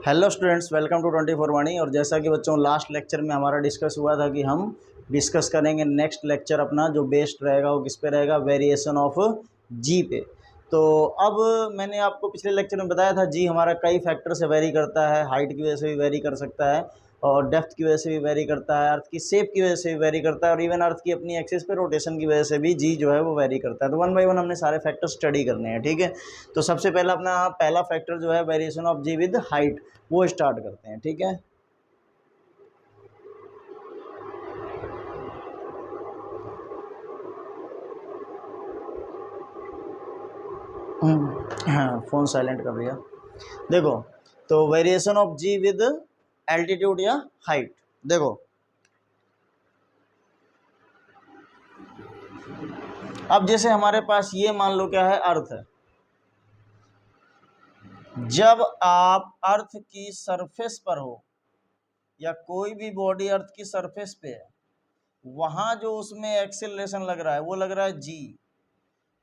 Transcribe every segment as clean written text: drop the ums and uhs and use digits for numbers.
Hello students, welcome to 24 वाणी। और जैसा कि बच्चों लास्ट लेक्चर में हमारा डिस्कस हुआ था कि हम डिस्कस करेंगे नेक्स्ट लेक्चर अपना जो बेस्ड रहेगा वो किस पे रहेगा, वेरिएशन ऑफ जी पे। तो अब मैंने आपको पिछले लेक्चर में बताया था जी हमारा कई फैक्टर से वेरी करता है, हाइट की वजह से भी वेरी कर सकता है और डेप्थ की वजह से भी वेरी करता है, अर्थ की शेप की वजह से भी वेरी करता है और इवन अर्थ की अपनी एक्सिस पे रोटेशन की वजह से भी जी जो है वो वेरी करता है। तो वन बाय वन हमने सारे फैक्टर स्टडी करने हैं, ठीक है। तो सबसे पहला अपना पहला फैक्टर जो है variation of ji with height, वो स्टार्ट करते हैं, ठीक है। हाँ, फोन साइलेंट कर दिया। देखो, तो variation of ji with altitude या हाइट। देखो, अब जैसे हमारे पास ये मान लो क्या है, अर्थ है। जब आप अर्थ की सरफेस पर हो या कोई भी बॉडी अर्थ की सरफेस पे है, वहां जो उसमें एक्सेलरेशन लग रहा है वो लग रहा है जी,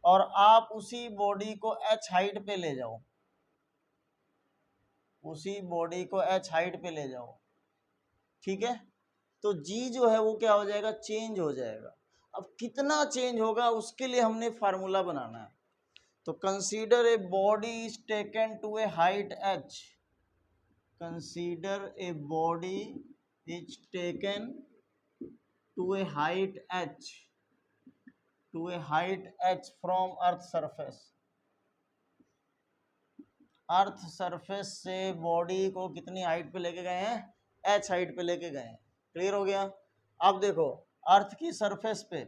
और आप उसी बॉडी को एच हाइट पे ले जाओ, उसी बॉडी को एच हाइट पे ले जाओ, ठीक है। तो जी जो है वो क्या हो जाएगा, चेंज हो जाएगा। अब कितना चेंज होगा उसके लिए हमने फार्मूला बनाना है। तो consider a body is taken to a height H, consider a body is taken to a height H, to a height H from earth surface. Earth surface से बॉडी को कितनी हाइट पे लेके गए हैं, एच हाइट पे लेके गए हैं। क्लियर हो गया। अब देखो, अर्थ की सरफेस पे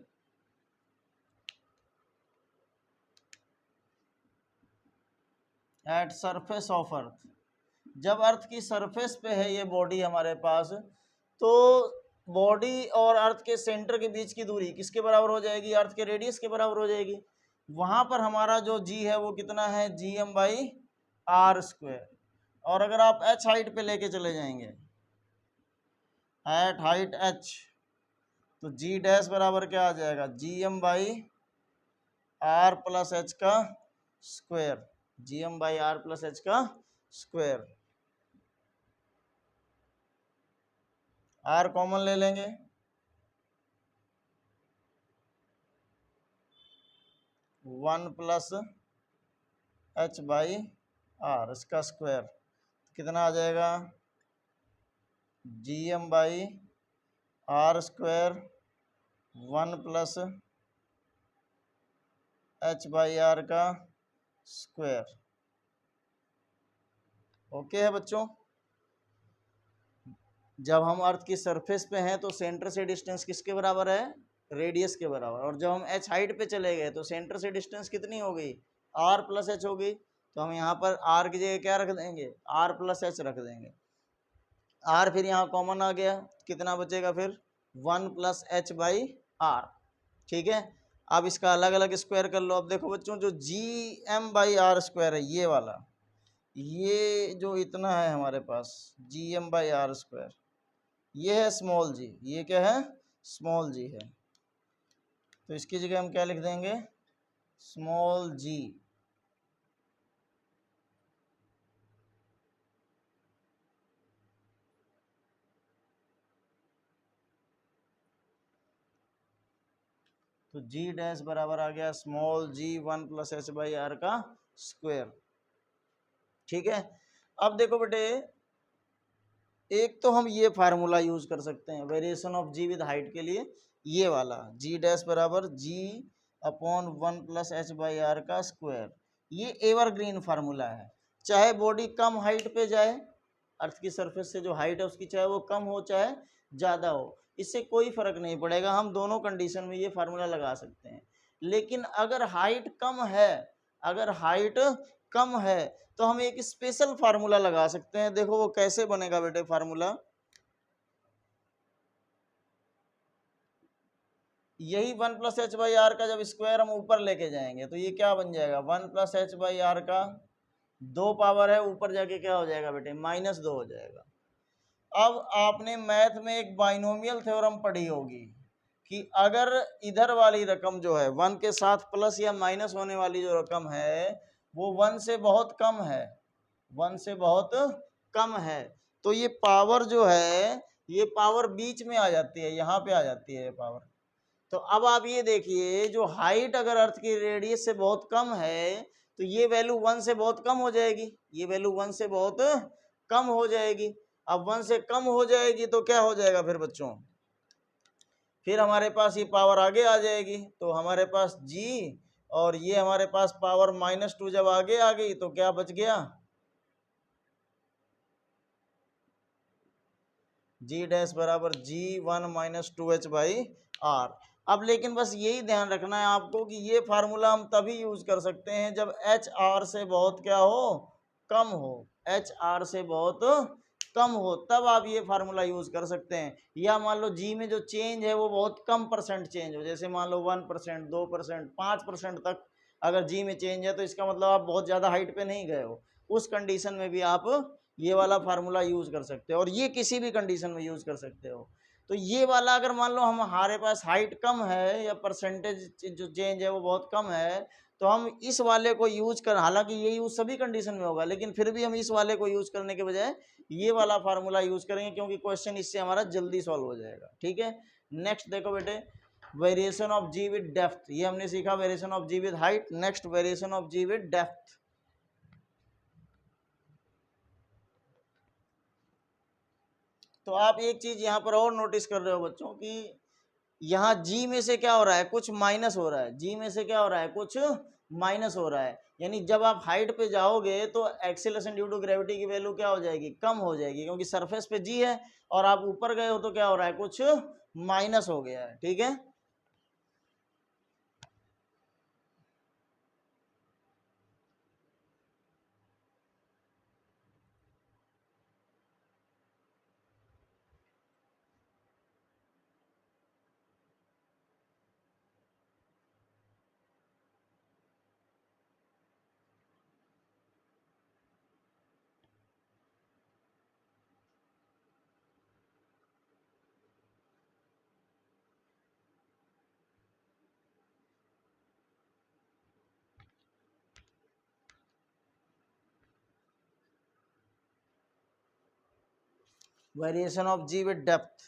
एट सरफेस ऑफ अर्थ, जब अर्थ की सरफेस पे है ये बॉडी हमारे पास, तो बॉडी और अर्थ के सेंटर के बीच की दूरी किसके बराबर हो जाएगी, अर्थ के रेडियस के बराबर हो जाएगी। वहां पर हमारा जो जी है वो कितना है, G M by R square. और अगर आप एच हाइट पे लेके चले जाएंगे, एट हाइट एच, तो जी डैश बराबर क्या आ जाएगा, G M by R plus H का square, G M by R plus H का स्क्वायर। आर कॉमन ले लेंगे, one plus H by R इसका स्क्वायर कितना आ जाएगा, G M by R square one plus H by R का square. Okay है बच्चों। जब हम अर्थ की सरफेस पे हैं तो सेंटर से डिस्टेंस किसके बराबर है, रेडियस के बराबर। और जब हम एच हाइट पे चले गए तो सेंटर से डिस्टेंस कितनी हो गई, आर प्लस एच हो गई। तो हम यहाँ पर आर की जगह क्या रख देंगे, आर प्लस एच रख देंगे। आर फिर यहाँ कॉमन आ गया, कितना बचेगा फिर, one plus H by R, ठीक है। अब इसका अलग अलग स्क्वायर कर लो। अब देखो बच्चों, जो G M by R square है ये वाला, ये जो इतना है हमारे पास G M by R square, ये है स्मॉल जी, ये क्या है, स्मॉल जी है। तो इसकी जगह हम क्या लिख देंगे, स्मॉल जी। तो जी डैश बराबर आ गया small G one plus H by R का स्क्वायर, ठीक है। अब देखो बेटे, एक तो हम ये फार्मूला यूज कर सकते हैं variation of ji with height के लिए, ये वाला जी डैश बराबर g upon one plus H by R का स्क्वायर। ये एवरग्रीन फार्मूला है, चाहे बॉडी कम हाइट पे जाए, अर्थ की सरफेस से जो हाइट है उसकी चाहे वो कम हो चाहे ज़्यादा हो, इससे कोई फर्क नहीं पड़ेगा, हम दोनों कंडीशन में ये फार्मूला लगा सकते हैं। लेकिन अगर हाइट कम है, अगर हाइट कम है तो हम एक स्पेशल फार्मूला लगा सकते हैं। देखो वो कैसे बनेगा बेटे फार्मूला, यही one plus H by R का जब स्क्वायर हम ऊपर लेके जाएंगे तो ये क्या बन जाएगा, one plus H by R का दो पावर है, ऊपर जाके क्या हो जाएगा बेटे, माइनस दो हो जाएगा। अब आपने मैथ में एक बाइनोमियल थ्योरम पढ़ी होगी कि अगर इधर वाली रकम जो है वन के साथ प्लस या माइनस होने वाली जो रकम है वो वन से बहुत कम है, वन से बहुत कम है, तो ये पावर जो है ये पावर बीच में आ जाती है, यहाँ पे आ जाती है ये पावर। तो अब आप ये देखिए, जो हाइट अगर अर्थ की रेडियस से बहुत कम है तो ये वैल्यू 1 से बहुत कम हो जाएगी, ये वैल्यू 1 से बहुत कम हो जाएगी। अब 1 से कम हो जाएगी तो क्या हो जाएगा फिर बच्चों, फिर हमारे पास ये पावर आगे आ जाएगी, तो हमारे पास g और ये हमारे पास पावर -2 जब आगे आ गई तो क्या बच गया, g डैश बराबर g1 - 2h/r। अब लेकिन बस यही ध्यान रखना है आपको कि ये फार्मूला हम तभी यूज कर सकते हैं जब एच आर से बहुत क्या हो, कम हो, एच आर से बहुत कम हो, तब आप ये फार्मूला यूज कर सकते हैं। या मान लो जी में जो चेंज है वो बहुत कम परसेंट चेंज हो, जैसे मान लो 1%, 2%, 5% तक अगर जी में चेंज है तो इसका मतलब आप बहुत ज़्यादा हाइट पे नहीं गए हो, उस कंडीशन में भी आप ये वाला फार्मूला यूज कर सकते हो, और ये किसी भी कंडीशन में यूज कर सकते हो। तो ये वाला अगर मान लो हमारे पास हाइट कम है या परसेंटेज जो चेंज है वो बहुत कम है, तो हम इस वाले को यूज कर, हालांकि ये यूज सभी कंडीशन में होगा, लेकिन फिर भी हम इस वाले को यूज करने के बजाय ये वाला फार्मूला यूज करेंगे, क्योंकि क्वेश्चन इससे हमारा जल्दी सॉल्व हो जाएगा। ठीक है, नेक्स्ट देखो बेटे, variation of ji with depth, ये हमने सीखा variation of ji with height. Next variation of ji with depth. तो आप एक चीज यहाँ पर और नोटिस कर रहे हो बच्चों कि यहाँ जी में से क्या हो रहा है, कुछ माइनस हो रहा है, जी में से क्या हो रहा है, कुछ माइनस हो रहा है, यानी जब आप हाइट पे जाओगे तो एक्सेलरेशन ड्यू टू ग्रेविटी की वैल्यू क्या हो जाएगी, कम हो जाएगी, क्योंकि सरफेस पे जी है और आप ऊपर गए हो तो क्या हो रहा है, कुछ माइनस हो गया है। ठीक है, variation of ji with depth.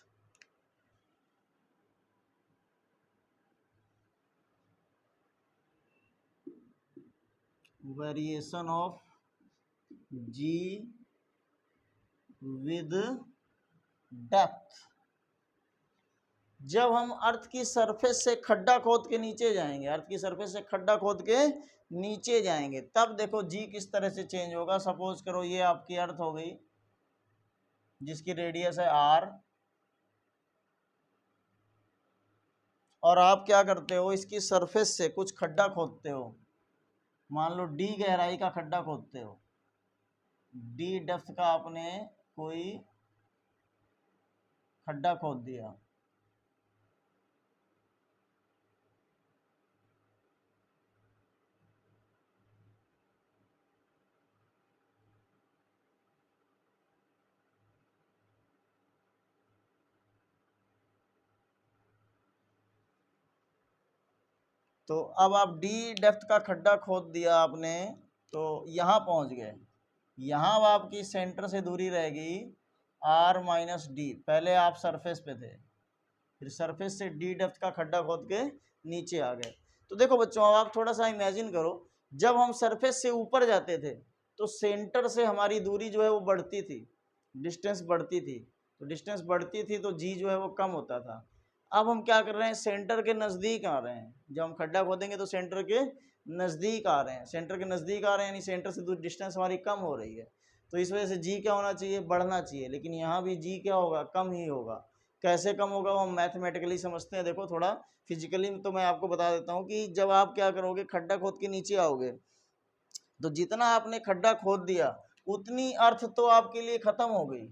Variation of ji with depth, जब हम अर्थ की सरफेस से खड्डा खोद के नीचे जाएंगे, अर्थ की सरफेस से खड्डा खोद के नीचे जाएंगे, तब देखो जी किस तरह से चेंज होगा। सपोज करो ये आपकी अर्थ हो गई जिसकी रेडियस है r, और आप क्या करते हो, इसकी सरफेस से कुछ खड्डा खोदते हो, मान लो d गहराई का खड्डा खोदते हो, d डेप्थ का आपने कोई खड्डा खोद दिया, तो अब आप d डेप्थ का खड्डा खोद दिया आपने, तो यहाँ पहुँच गए, यहाँ अब आपकी सेंटर से दूरी रहेगी r - d, पहले आप सरफेस पे थे, फिर सरफेस से d डेप्थ का खड्डा खोद के नीचे आ गए। तो देखो बच्चों, अब आप थोड़ा सा इमेजिन करो, जब हम सरफेस से ऊपर जाते थे तो सेंटर से हमारी दूरी जो है वो बढ़ती थी, डिस्टेंस बढ़ती थी, तो डिस्टेंस बढ़ती थी तो जी जो है वो कम होता था। अब हम क्या कर रहे हैं, सेंटर के नज़दीक आ रहे हैं, जब हम खड्डा खोदेंगे तो सेंटर के नज़दीक आ रहे हैं, सेंटर के नज़दीक आ रहे हैं, यानी सेंटर से दूर डिस्टेंस हमारी कम हो रही है, तो इस वजह से जी क्या होना चाहिए, बढ़ना चाहिए, लेकिन यहाँ भी जी क्या होगा, कम ही होगा। कैसे कम होगा वो हम मैथमेटिकली समझते हैं। देखो थोड़ा फिजिकली तो मैं आपको बता देता हूँ कि जब आप क्या करोगे, खड्डा खोद के नीचे आओगे तो जितना आपने खड्डा खोद दिया उतनी अर्थ तो आपके लिए खत्म हो गई,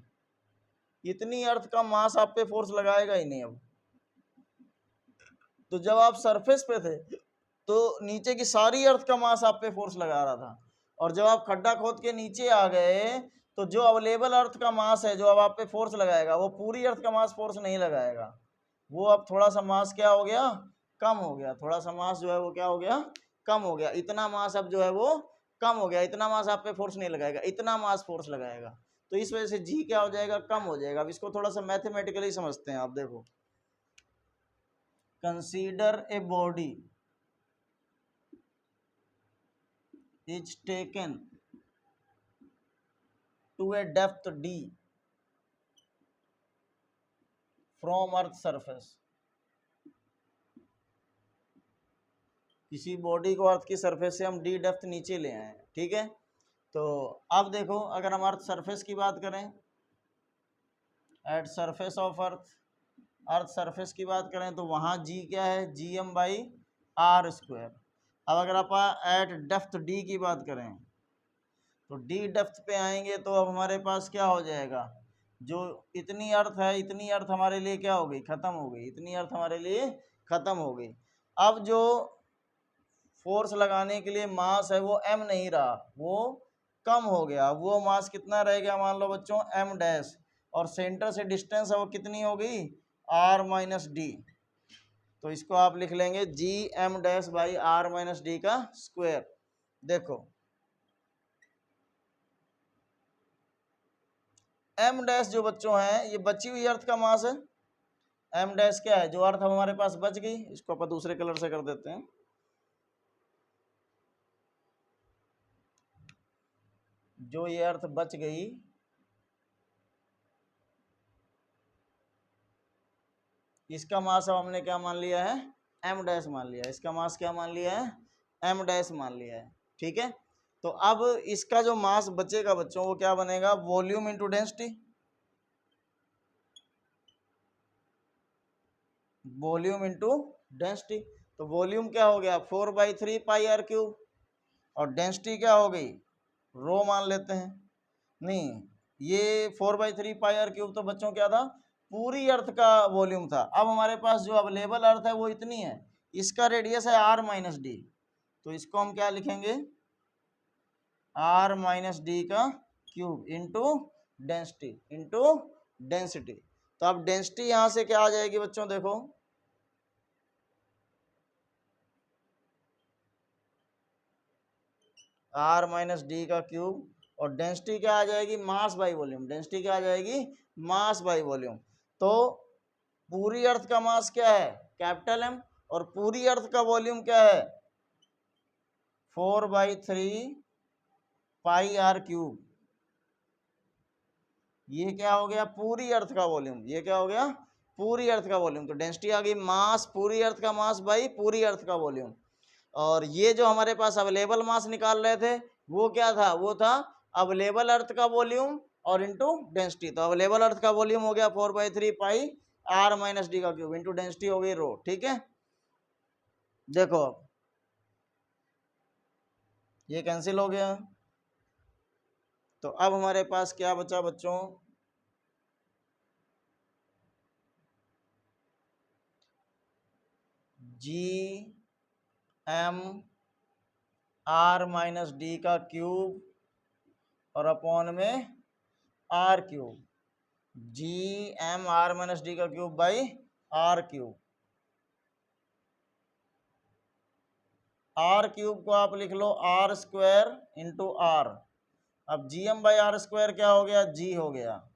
इतनी अर्थ का मास आप पे फोर्स लगाएगा ही नहीं अब। तो जब आप सरफेस पे थे तो नीचे की सारी अर्थ का मास आप पे फोर्स लगा रहा था, और जब आप खड्डा खोद के नीचे आ गए तो जो अवेलेबल अर्थ का मास है जो अब आप पे फोर्स लगाएगा वो पूरी अर्थ का मास फोर्स नहीं लगाएगा, वो अब थोड़ा सा मास क्या हो गया, कम हो गया, थोड़ा सा मास जो है वो क्या हो गया, कम हो गया, इतना मास अब जो है वो कम हो गया, इतना मास आप पे फोर्स नहीं लगाएगा, इतना मास फोर्स लगाएगा। तो इस वजह से जी क्या हो जाएगा, कम हो जाएगा। अब इसको थोड़ा सा मैथमेटिकली समझते हैं। आप देखो, consider a body is taken to a depth D from earth surface. किसी बॉडी को अर्थ की सरफेस से हम डी डेप्थ नीचे ले आए, ठीक है। तो अब देखो, अगर हम अर्थ सरफेस की बात करें, at surface of earth surface की बात करें, तो वहाँ जी क्या है, GM/r²। अब अगर आप एट डेप्थ डी की बात करें, तो डी डेप्थ पे आएंगे तो अब हमारे पास क्या हो जाएगा, जो इतनी अर्थ है, इतनी अर्थ हमारे लिए क्या हो गई, ख़त्म हो गई, इतनी अर्थ हमारे लिए ख़त्म हो गई। अब जो फोर्स लगाने के लिए मास है वो m नहीं रहा, वो कम हो गया। वो मास कितना रह गया, मान लो बच्चों m', और सेंटर से डिस्टेंस है वो कितनी हो गई, r-d। तो इसको आप लिख लेंगे GM'/r-d का स्क्वायर। देखो m' जो बच्चों है, ये बची हुई अर्थ का मास है। m' क्या है, जो अर्थ हमारे पास बच गई, इसको अपन दूसरे कलर से कर देते हैं। जो ये अर्थ बच गई, इसका मास अब हमने क्या मान लिया है, m' मान लिया है। इसका मास क्या मान लिया है, m' मान लिया है, ठीक है। तो अब इसका जो मास बचेगा बच्चों, वो क्या बनेगा, volume into density. Volume into density. तो वॉल्यूम क्या हो गया, 4/3 πr³, और डेंसिटी क्या हो गई, रो मान लेते हैं। नहीं, ये 4/3 πr³ तो बच्चों क्या था, पूरी अर्थ का वॉल्यूम था। अब हमारे पास जो अवेलेबल अर्थ है वो इतनी है, इसका रेडियस है r-d। तो इसको हम क्या लिखेंगे, r-d का क्यूब इंटू डेंसिटी। तो अब डेंसिटी यहां से क्या आ जाएगी बच्चों, देखो r-d का क्यूब, और डेंसिटी क्या आ जाएगी, मास बाई वॉल्यूम। डेंसिटी क्या आ जाएगी, मास बाई वॉल्यूम। तो पूरी अर्थ का मास क्या है, कैपिटल M, और पूरी अर्थ का वॉल्यूम क्या है, 4/3 πr³। ये क्या हो गया, पूरी अर्थ का वॉल्यूम। ये क्या हो गया, पूरी अर्थ का वॉल्यूम। तो डेंसिटी आ गई मास, पूरी अर्थ का मास बाई पूरी अर्थ का वॉल्यूम। और ये जो हमारे पास अवेलेबल मास निकाल रहे थे, वो क्या था, वो था अवेलेबल अर्थ का वॉल्यूम और इंटू डेंसिटी। तो अवेलेबल अर्थ का वॉल्यूम हो गया 4/3 πr-d का क्यूब, इंटू डेंसिटी हो गई रो, ठीक है। देखो ये कैंसिल हो गया। तो अब हमारे पास क्या बचा बच्चों, GM/r-d का क्यूब और अपॉन में r³। GM/r-d का क्यूब बाई r³। r³ को आप लिख लो r² इंटू r। अब GM/r² क्या हो गया, g हो गया,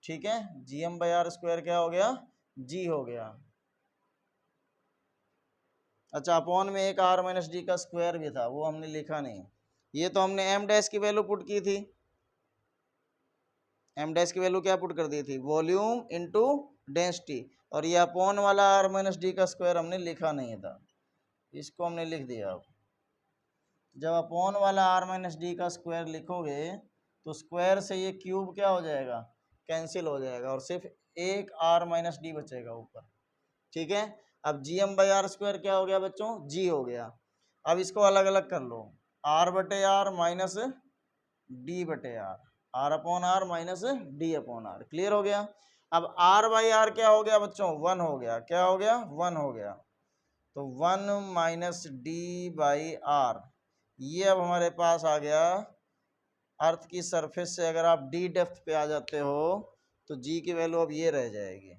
ठीक है। GM/r² क्या हो गया, g हो गया। अच्छा, अपॉन में एक r-d का स्क्वायर भी था, वो हमने लिखा नहीं। ये तो हमने m' की वैल्यू पुट की थी, m' की वैल्यू क्या पुट कर दी थी, वॉल्यूम इंटू डेंसिटी। और ये अपॉन वाला r-d का स्क्वायर हमने लिखा नहीं था, इसको हमने लिख दिया। अब जब अपॉन वाला r-d का स्क्वायर लिखोगे तो स्क्वायर से ये क्यूब क्या हो जाएगा, कैंसिल हो जाएगा, और सिर्फ एक r-d बचेगा ऊपर, ठीक है। अब GM/r² क्या हो गया बच्चों, g हो गया। अब इसको अलग अलग कर लो, r/r minus d/r, r/r minus d/r, clear हो गया। अब r/r क्या हो गया बच्चों, 1 हो गया। क्या हो गया, 1 हो गया। तो 1 - d/r, ये अब हमारे पास आ गया। अर्थ की सरफेस से अगर आप डी डेप्थ पे आ जाते हो तो जी की वैल्यू अब ये रह जाएगी।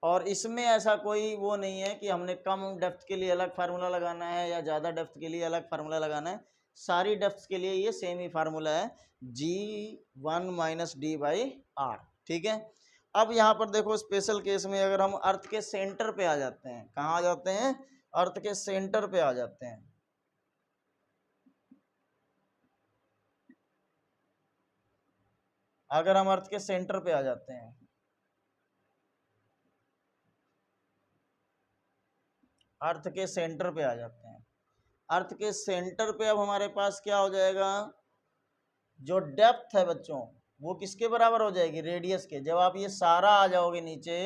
और इसमें ऐसा कोई वो नहीं है कि हमने कम डेप्थ के लिए अलग फार्मूला लगाना है या ज़्यादा डेप्थ के लिए अलग फार्मूला लगाना है। सारी डेप्थ के लिए ये सेम ही फार्मूला है, G1 minus D by R. ठीक है, अब यहाँ पर देखो स्पेशल केस में अगर हम अर्थ के सेंटर पे आ जाते हैं, कहाँ आ जाते हैं, अर्थ के सेंटर पे आ जाते हैं, अगर हम अर्थ के सेंटर पे आ जाते हैं, अर्थ के सेंटर पे आ जाते हैं, अर्थ के सेंटर पे अब हमारे पास क्या हो जाएगा, जो डेप्थ है बच्चों वो किसके बराबर हो जाएगी, रेडियस के। जब आप ये सारा आ जाओगे नीचे,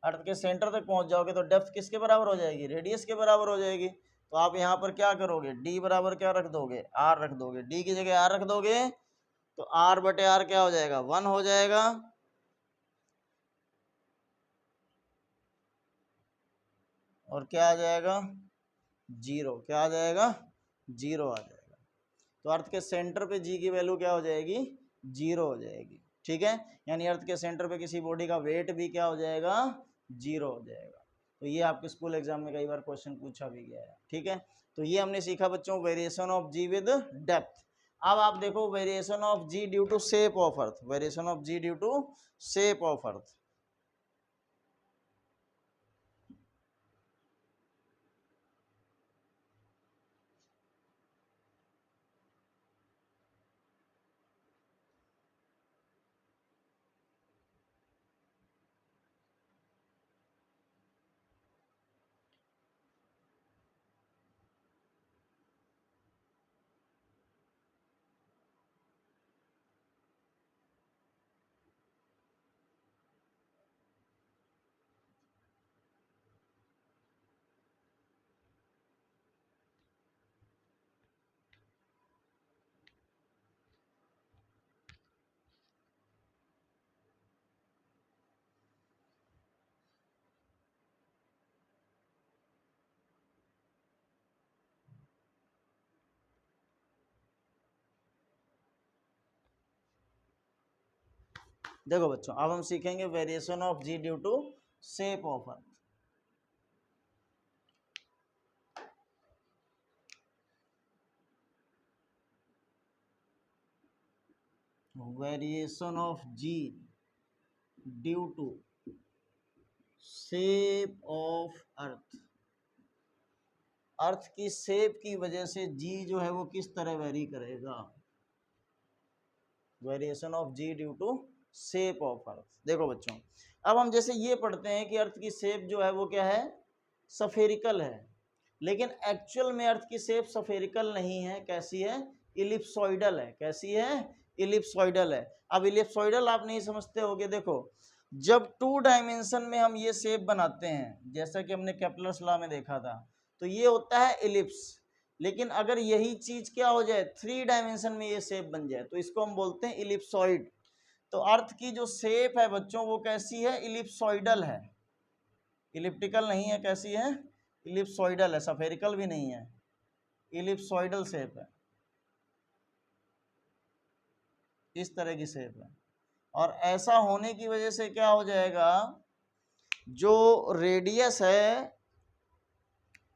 अर्थ के सेंटर तक पहुंच जाओगे तो डेप्थ किसके बराबर हो जाएगी, रेडियस के बराबर हो जाएगी। तो आप यहाँ पर क्या करोगे, डी बराबर क्या रख दोगे, आर रख दोगे, डी की जगह आर रख दोगे तो आर बटे आर क्या हो जाएगा, 1 हो जाएगा। और क्या आ जाएगा, 0, क्या आ जाएगा, 0 आ जाएगा। तो अर्थ के सेंटर पे जी की वैल्यू क्या हो जाएगी, 0 हो जाएगी। ठीक है, यानी अर्थ के सेंटर पे किसी बॉडी का वेट भी क्या हो जाएगा, 0 हो जाएगा। तो ये आपके स्कूल एग्जाम में कई बार क्वेश्चन पूछा भी गया है। ठीक है, तो ये हमने सीखा बच्चों variation of ji with depth. अब आप देखो variation of ji due to shape of earth, variation of ji due to shape of earth. देखो बच्चों अब हम सीखेंगे variation of ji due to shape of earth. Variation of ji due to shape of earth, earth की shape की वजह से जी जो है वो किस तरह वेरी करेगा, variation of ji due to shape of earth. देखो बच्चों अब हम जैसे ये पढ़ते हैं कि अर्थ की शेप जो है वो क्या है, सफेरिकल है, लेकिन एक्चुअल में अर्थ की शेप सफेरिकल नहीं है, कैसी है, इलिप्सॉइडल है। कैसी है, इलिप्सॉइडल है। अब इलिप्सॉइडल आप नहीं समझते होगे, देखो जब 2 डायमेंशन में हम ये शेप बनाते हैं, जैसा कि हमने केपलर्स लॉ में देखा था, तो ये होता है इलिप्स। लेकिन अगर यही चीज क्या हो जाए, 3 डायमेंशन में ये शेप बन जाए तो इसको हम बोलते हैं इलिप्सॉइड। तो अर्थ की जो शेप है बच्चों वो कैसी है, इलिप्सॉइडल है, इलिप्टिकल नहीं है, कैसी है, इलिप्सॉइडल है, सफेरिकल भी नहीं है, इलिप्सॉइडल शेप है, इस तरह की शेप है। और ऐसा होने की वजह से क्या हो जाएगा, जो रेडियस है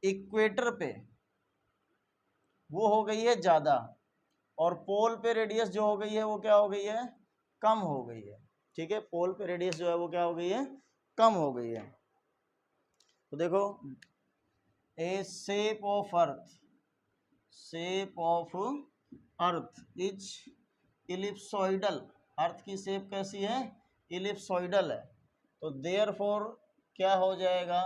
इक्वेटर पे वो हो गई है ज्यादा, और पोल पे रेडियस जो हो गई है वो क्या हो गई है, कम हो गई है। ठीक है, पोल पे रेडियस जो है वो क्या हो गई है, कम हो गई है। तो देखो a shape of earth, shape of earth is ellipsoidal, earth की शेप कैसी है, इलिप्सॉइडल है। तो देयरफॉर क्या हो जाएगा,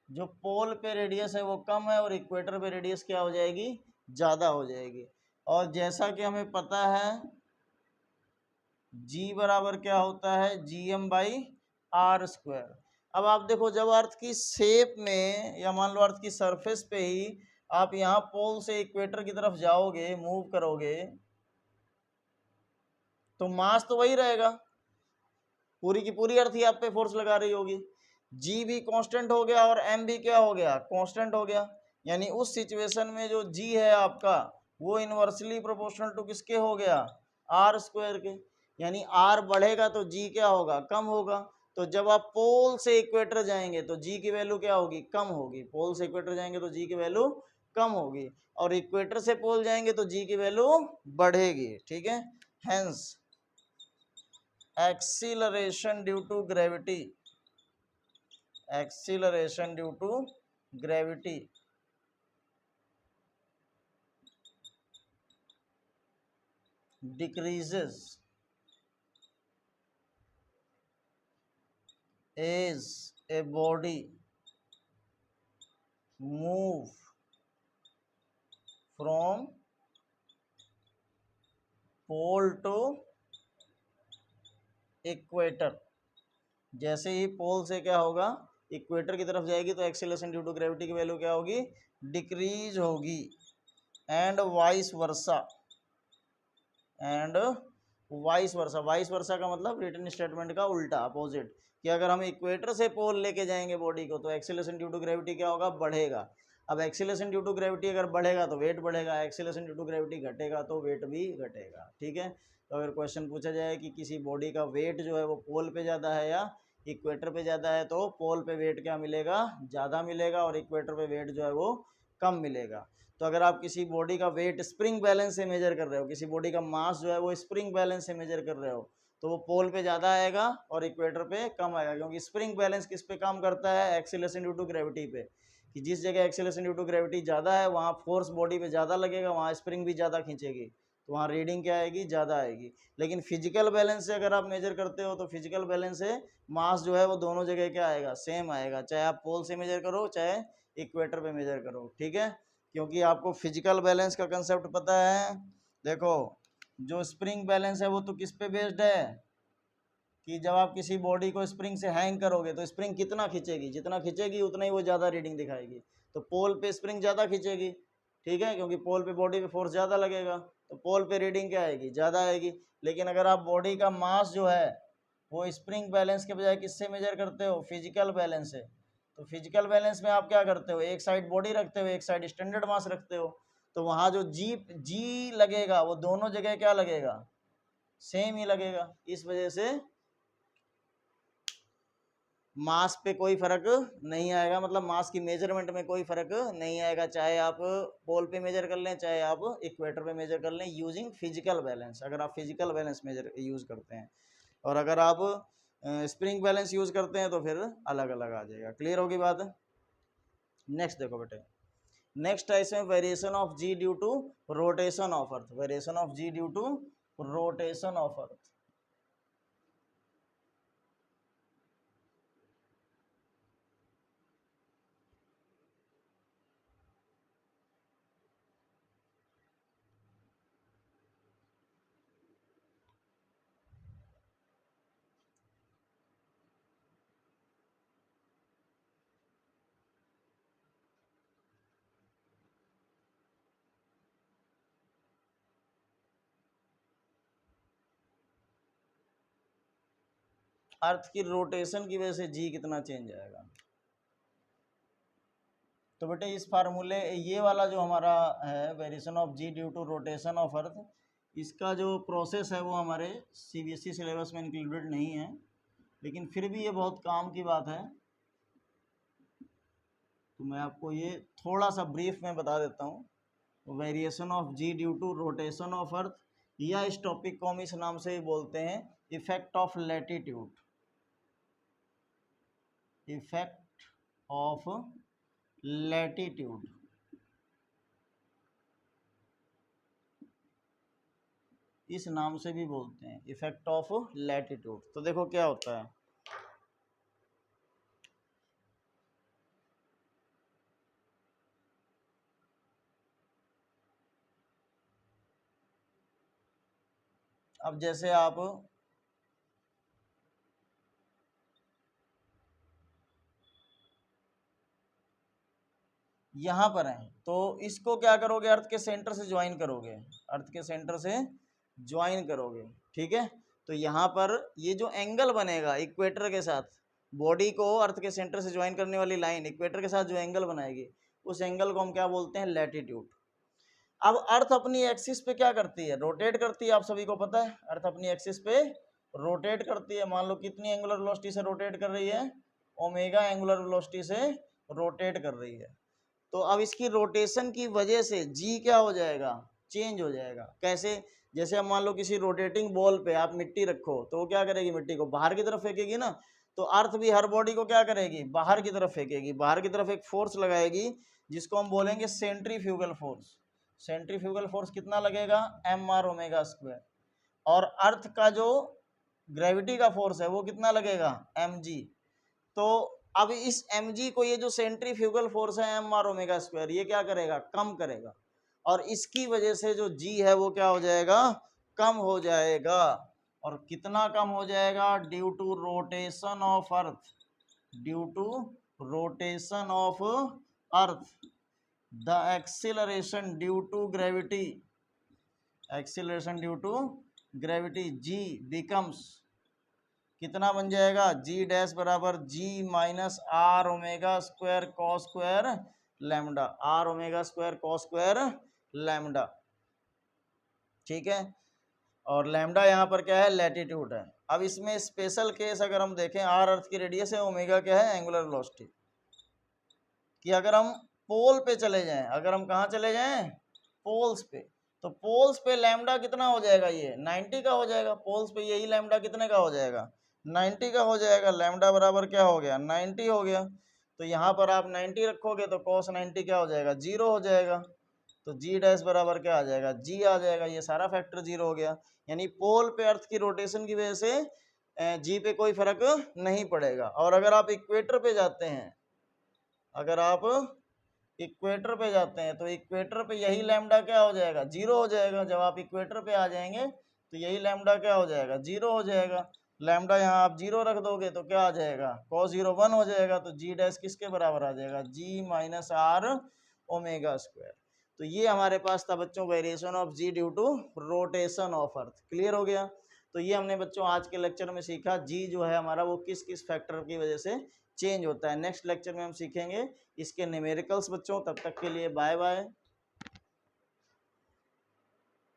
जो पोल पे रेडियस है वो कम है और इक्वेटर पे रेडियस क्या हो जाएगी, ज़्यादा हो जाएगी। और जैसा कि हमें पता है जी बराबर क्या होता है, GM बाई आर स्क्वायर। अब आप देखो जब अर्थ की शेप में या मान लो अर्थ की सरफेस पे ही आप यहाँ पोल से इक्वेटर की तरफ जाओगे, मूव करोगे, तो मास तो वही रहेगा, पूरी की पूरी अर्थ ही आप पे फोर्स लगा रही होगी। जी भी कांस्टेंट हो गया और एम भी क्या हो गया, कांस्टेंट हो गया। यानी उस सिचुएशन में जो जी है आपका वो इनवर्सली प्रोपोर्शनल टू किसके हो गया, आर स्क्वायर के। यानी आर बढ़ेगा तो जी क्या होगा, कम होगा। तो जब आप पोल से इक्वेटर जाएंगे तो जी की वैल्यू क्या होगी, कम होगी। पोल से इक्वेटर जाएंगे तो जी की वैल्यू कम होगी, और इक्वेटर से पोल जाएंगे तो जी की वैल्यू बढ़ेगी, ठीक है। Hence acceleration due to gravity, acceleration due to gravity decreases as a body move from pole to equator. जैसे ही पोल से क्या होगा, इक्वेटर की तरफ जाएगी तो एक्सीलरेशन ड्यू टू ग्रेविटी की वैल्यू क्या होगी, डिक्रीज होगी। And vice versa, and vice versa, vice versa का मतलब रिटन स्टेटमेंट का उल्टा, अपोजिट, कि अगर हम इक्वेटर से पोल लेके जाएंगे बॉडी को तो एक्सीलरेशन ड्यू टू ग्रेविटी क्या होगा, बढ़ेगा। अब एक्सीलरेशन ड्यू टू ग्रेविटी अगर बढ़ेगा तो वेट बढ़ेगा, एक्सीलरेशन ड्यू टू ग्रेविटी घटेगा तो वेट भी घटेगा, ठीक है। तो अगर क्वेश्चन पूछा जाए कि किसी बॉडी का वेट जो है वो पोल पे ज़्यादा है या इक्वेटर पे ज़्यादा है, तो पोल पे वेट क्या मिलेगा, ज़्यादा मिलेगा, और इक्वेटर पे वेट जो है वो कम मिलेगा। तो अगर आप किसी बॉडी का वेट स्प्रिंग बैलेंस से मेजर कर रहे हो, किसी बॉडी का मास जो है वो स्प्रिंग बैलेंस से मेजर कर रहे हो, तो वो पोल पे ज़्यादा आएगा और इक्वेटर पे कम आएगा, क्योंकि स्प्रिंग बैलेंस किस पे काम करता है, एक्सीलरेशन ड्यू टू ग्रेविटी पे, कि जिस जगह एक्सीलरेशन ड्यू टू ग्रेविटी ज़्यादा है वहाँ फोर्स बॉडी पे ज़्यादा लगेगा, वहाँ स्प्रिंग भी ज़्यादा खींचेगी, तो वहाँ रीडिंग क्या आएगी, ज़्यादा आएगी। लेकिन फिजिकल बैलेंस से अगर आप मेजर करते हो तो फिजिकल बैलेंस से मास जो है वो दोनों जगह क्या आएगा, सेम आएगा, चाहे आप पोल से मेजर करो चाहे इक्वेटर पे मेजर करो, ठीक है। क्योंकि आपको फिजिकल बैलेंस का कंसेप्ट पता है। देखो जो स्प्रिंग बैलेंस है वो तो किस पे बेस्ड है, कि जब आप किसी बॉडी को स्प्रिंग से हैंग करोगे तो स्प्रिंग कितना खींचेगी, जितना खींचेगी उतना ही वो ज़्यादा रीडिंग दिखाएगी। तो पोल पे स्प्रिंग ज़्यादा खींचेगी, ठीक है, क्योंकि पोल पे बॉडी पे फोर्स ज़्यादा लगेगा, तो पोल पे रीडिंग क्या आएगी, ज़्यादा आएगी। लेकिन अगर आप बॉडी का मास जो है वो स्प्रिंग बैलेंस के बजाय किससे मेजर करते हो, फिजिकल बैलेंस से, तो फिजिकल बैलेंस में आप क्या करते हो, एक साइड बॉडी रखते हो, एक साइड स्टैंडर्ड मास रखते हो, तो वहाँ जो जी लगेगा वो दोनों जगह क्या लगेगा, सेम ही लगेगा। इस वजह से मास पे कोई फर्क नहीं आएगा, मतलब मास की मेजरमेंट में कोई फर्क नहीं आएगा, चाहे आप पोल पे मेजर कर लें चाहे आप इक्वेटर पे मेजर कर लें, यूजिंग फिजिकल बैलेंस, अगर आप फिजिकल बैलेंस मेजर यूज़ करते हैं, और अगर आप स्प्रिंग बैलेंस यूज़ करते हैं तो फिर अलग अलग आ जाएगा। क्लियर होगी बात। नेक्स्ट देखो बेटे, नेक्स्ट है इसमें variation of ji due to rotation of earth, variation of ji due to rotation of earth. Earth की रोटेशन की वजह से जी कितना चेंज आएगा। तो बेटे इस फार्मूले, ये वाला जो हमारा है variation of ji due to rotation of earth, इसका जो प्रोसेस है वो हमारे सीबीएसई सिलेबस में इंक्लूडेड नहीं है, लेकिन फिर भी ये बहुत काम की बात है, तो मैं आपको ये थोड़ा सा ब्रीफ में बता देता हूँ। Variation of ji due to rotation of earth, या इस टॉपिक को हम इस नाम से ही बोलते हैं effect of latitude, effect of latitude, इस नाम से भी बोलते हैं इफेक्ट ऑफ लैटिट्यूड। तो देखो क्या होता है, अब जैसे आप यहाँ पर हैं तो इसको क्या करोगे, अर्थ के सेंटर से ज्वाइन करोगे, अर्थ के सेंटर से ज्वाइन करोगे, ठीक है। तो यहाँ पर ये जो एंगल बनेगा इक्वेटर के साथ, बॉडी को अर्थ के सेंटर से ज्वाइन करने वाली लाइन इक्वेटर के साथ जो एंगल बनाएगी उस एंगल को हम क्या बोलते हैं, लैटिट्यूड। अब अर्थ अपनी एक्सिस पे क्या करती है, रोटेट करती है, आप सभी को पता है अर्थ अपनी एक्सिस पे रोटेट करती है। मान लो कितनी एंगुलर वेलोसिटी से रोटेट कर रही है, ओमेगा एंगुलर वेलोसिटी से रोटेट कर रही है। तो अब इसकी रोटेशन की वजह से जी क्या हो जाएगा, चेंज हो जाएगा। कैसे, जैसे अब मान लो किसी रोटेटिंग बॉल पे आप मिट्टी रखो तो वो क्या करेगी, मिट्टी को बाहर की तरफ फेंकेगी ना। तो अर्थ भी हर बॉडी को क्या करेगी, बाहर की तरफ फेंकेगी, बाहर की तरफ एक फोर्स लगाएगी जिसको हम बोलेंगे सेंट्रीफ्यूगल फोर्स। सेंट्रीफ्यूगल फोर्स कितना लगेगा, mr ओमेगा स्क्वायर। और अर्थ का जो ग्रेविटी का फोर्स है वो कितना लगेगा, mg। तो अब इस mg को, ये जो सेंट्रीफ्यूगल फोर्स है mr ओमेगा स्क्वायर, ये क्या करेगा, कम करेगा। और इसकी वजह से जो g है वो क्या हो जाएगा, कम हो जाएगा। और कितना कम हो जाएगा, due to rotation of earth, due to rotation of earth the acceleration due to gravity, acceleration due to gravity g becomes, कितना बन जाएगा, जी डैश बराबर g minus R omega square cos square lambda, R omega square cos square lambda. ठीक है, और lambda यहाँ पर क्या है, लैटिट्यूड है। अब इसमें स्पेशल केस अगर हम देखें, आर अर्थ की रेडियस है, ओमेगा क्या है, एंगुलर वेलोसिटी, कि अगर हम पोल पे चले जाएं, अगर हम कहाँ चले जाएं, पोल्स पे, तो पोल्स पे लैम्डा कितना हो जाएगा, ये 90 का हो जाएगा। पोल्स पे यही लैम्डा कितने का हो जाएगा, 90 का हो जाएगा। लैम्डा बराबर क्या हो गया, 90 हो गया। तो यहाँ पर आप 90 रखोगे तो cos 90 क्या हो जाएगा, 0 हो जाएगा। तो जी डैश बराबर क्या आ जाएगा, जी आ जाएगा। ये सारा फैक्टर 0 हो गया। यानी पोल पे अर्थ की रोटेशन की वजह से जी पे कोई फर्क नहीं पड़ेगा। और अगर आप इक्वेटर पे जाते हैं, अगर आप इक्वेटर पे जाते हैं तो इक्वेटर पे यही लैम्डा क्या हो जाएगा, 0 हो जाएगा। जब आप इक्वेटर पे आ जाएंगे तो यही लैम्डा क्या हो जाएगा, 0 हो जाएगा। लैम्डा यहाँ आप 0 रख दोगे तो क्या आ जाएगा, cos 0 1 हो जाएगा। तो जी डैश किसके बराबर आ जाएगा, G minus R omega square. तो ये हमारे पास था बच्चों variation of ji due to rotation of earth. Clear हो गया। तो ये हमने बच्चों आज के लेक्चर में सीखा, जी जो है हमारा वो किस किस फैक्टर की वजह से चेंज होता है। नेक्स्ट लेक्चर में हम सीखेंगे इसके न्यूमेरिकल्स बच्चों। तब तक के लिए बाय बाय।